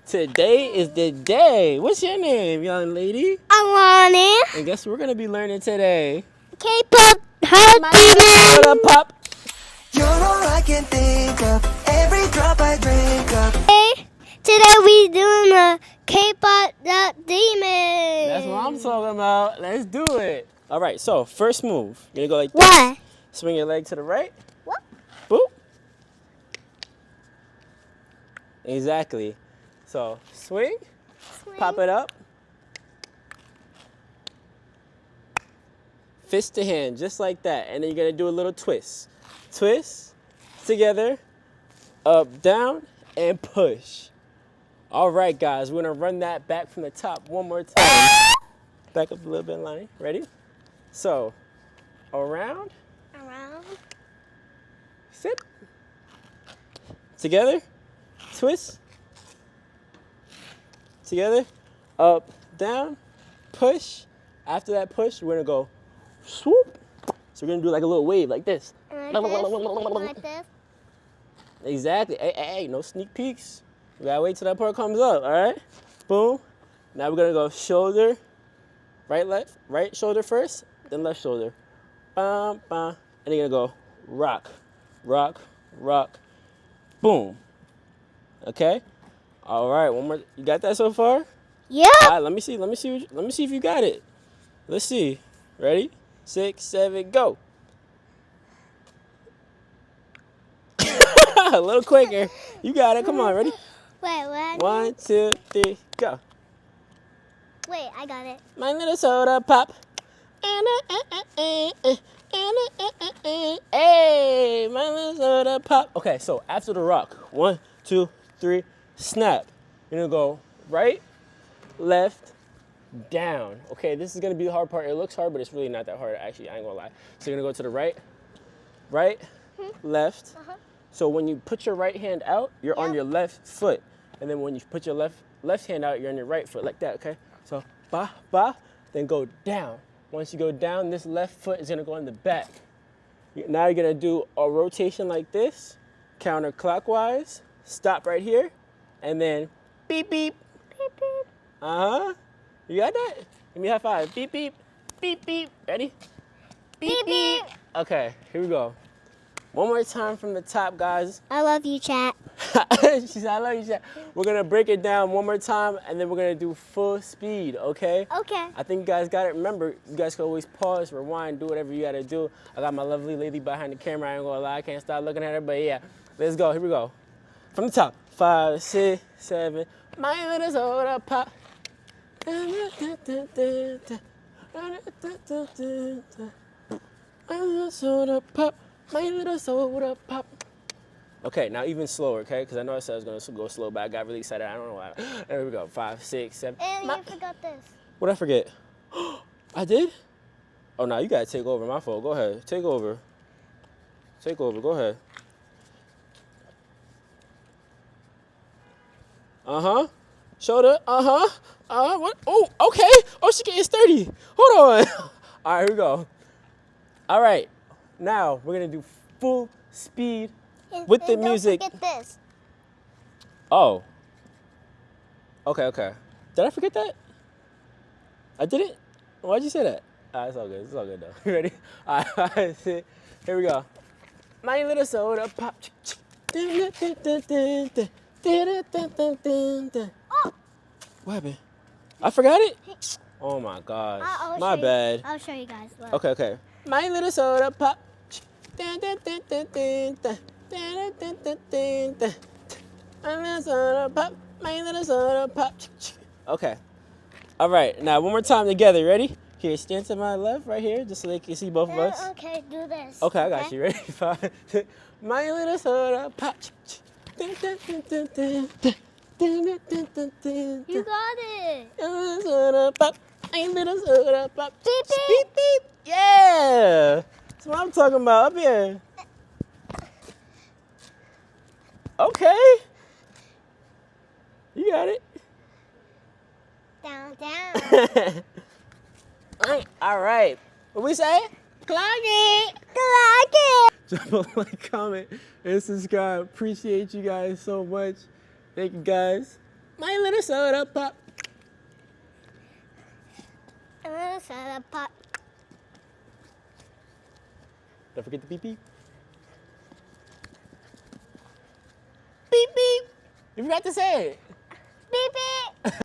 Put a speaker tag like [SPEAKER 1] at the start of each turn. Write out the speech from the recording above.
[SPEAKER 1] Today is the day. What's your name, young lady?
[SPEAKER 2] Alani.
[SPEAKER 1] And guess what we're gonna be learning today?
[SPEAKER 2] K-pop heart
[SPEAKER 1] Soda pop.
[SPEAKER 3] You're all I can think of. Every drop I drink of.
[SPEAKER 2] Today we doing a K-pop demon.
[SPEAKER 1] That's what I'm talking about. Let's do it. All right. So first move, you're gonna go like this.
[SPEAKER 2] What?
[SPEAKER 1] Swing your leg to the right.
[SPEAKER 2] What?
[SPEAKER 1] Boop. Exactly. So swing. Pop it up. Fist to hand, just like that. And then you're gonna do a little twist. Twist, together, up, down, and push. All right, guys, we're gonna run that back from the top one more time. Back up a little bit, Lonnie. Ready? So, around, sit, together, twist, together, up, down, push. After that push, we're gonna go swoop. So we're gonna do like a little wave like this.
[SPEAKER 2] Like this.
[SPEAKER 1] Exactly. Hey, no sneak peeks. We gotta wait till that part comes up, all right? Boom. Now we're gonna go shoulder, right shoulder first, then left shoulder. Bum, bum. And you're gonna go rock, rock, rock, boom. Okay? All right, one more. You got that so far?
[SPEAKER 2] Yeah.
[SPEAKER 1] All right, let me see if you got it. Let's see. Ready? 6, 7, go. A little quicker. You got it. Come on, ready?
[SPEAKER 2] Wait, what?
[SPEAKER 1] 1, 2, 3, go.
[SPEAKER 2] Wait, I got it.
[SPEAKER 1] My little soda pop. Hey, my little soda pop. Okay, so after the rock, 1, 2, 3, snap. You're gonna go right, left, down. Okay, this is gonna be the hard part. It looks hard, but it's really not that hard. Actually, I ain't gonna lie. So you're gonna go to the right, left. So when you put your right hand out, you're on your left foot. And then when you put your left hand out, you're on your right foot, like that, okay? So, ba, ba, then go down. Once you go down, this left foot is gonna go in the back. Now you're gonna do a rotation like this, counterclockwise, stop right here, and then beep, beep.
[SPEAKER 2] Beep, beep.
[SPEAKER 1] Uh-huh. You got that? Give me a high five. Beep, beep, beep, beep. Ready? Beep, beep. Okay, here we go. One more time from the top, guys.
[SPEAKER 2] I love you, chat.
[SPEAKER 1] She said, I love you, chat. We're going to break it down one more time, and then we're going to do full speed, okay?
[SPEAKER 2] Okay.
[SPEAKER 1] I think you guys got it. Remember, you guys can always pause, rewind, do whatever you got to do. I got my lovely lady behind the camera. I ain't going to lie. I can't stop looking at her, but yeah. Let's go. Here we go. From the top. 5, 6, 7. My little soda pop. My little soda pop. My little soda pop. Okay, now even slower, okay? Because I know I said I was going to go slow, but I got really excited. I don't know why. There we go. 5, 6, 7.
[SPEAKER 2] And you forgot this.
[SPEAKER 1] What'd I forget? I did? Oh, no, you got to take over. My fault. Go ahead. Take over. Take over. Go ahead. Uh-huh. Shoulder. Uh-huh. What? Oh, okay. Oh, she getting sturdy. Hold on. All right, here we go. All right. Now, we're going to do full speed with the music.
[SPEAKER 2] Don't forget this.
[SPEAKER 1] Oh. Okay. Did I forget that? I didn't? Why'd you say that? It's all good. It's all good, though. You ready? All right. Here we go. My little soda pop.
[SPEAKER 2] Oh.
[SPEAKER 1] What happened? I forgot it? Oh, my gosh. My bad.
[SPEAKER 2] I'll show you guys. Look.
[SPEAKER 1] Okay. My little soda pop. My little soda pop. My little soda pop. Okay. All right. Now, one more time together. Ready? Here, stand to my left right here, just so they can see both of us.
[SPEAKER 2] Okay, do this.
[SPEAKER 1] Okay, I got you. Ready? 5, 6. My little soda pop.
[SPEAKER 2] You got it.
[SPEAKER 1] My little soda pop. My little soda pop.
[SPEAKER 2] Beep, beep.
[SPEAKER 1] Beep, beep. Yeah. That's what I'm talking about up here. Okay. You got it.
[SPEAKER 2] Down.
[SPEAKER 1] All right. What we say? Clock it. Drop a like, comment, and subscribe. Appreciate you guys so much. Thank you, guys. My little soda pop.
[SPEAKER 2] I'm gonna set a pot.
[SPEAKER 1] Don't forget the beep beep.
[SPEAKER 2] Beep beep.
[SPEAKER 1] You forgot to say it.
[SPEAKER 2] Beep beep.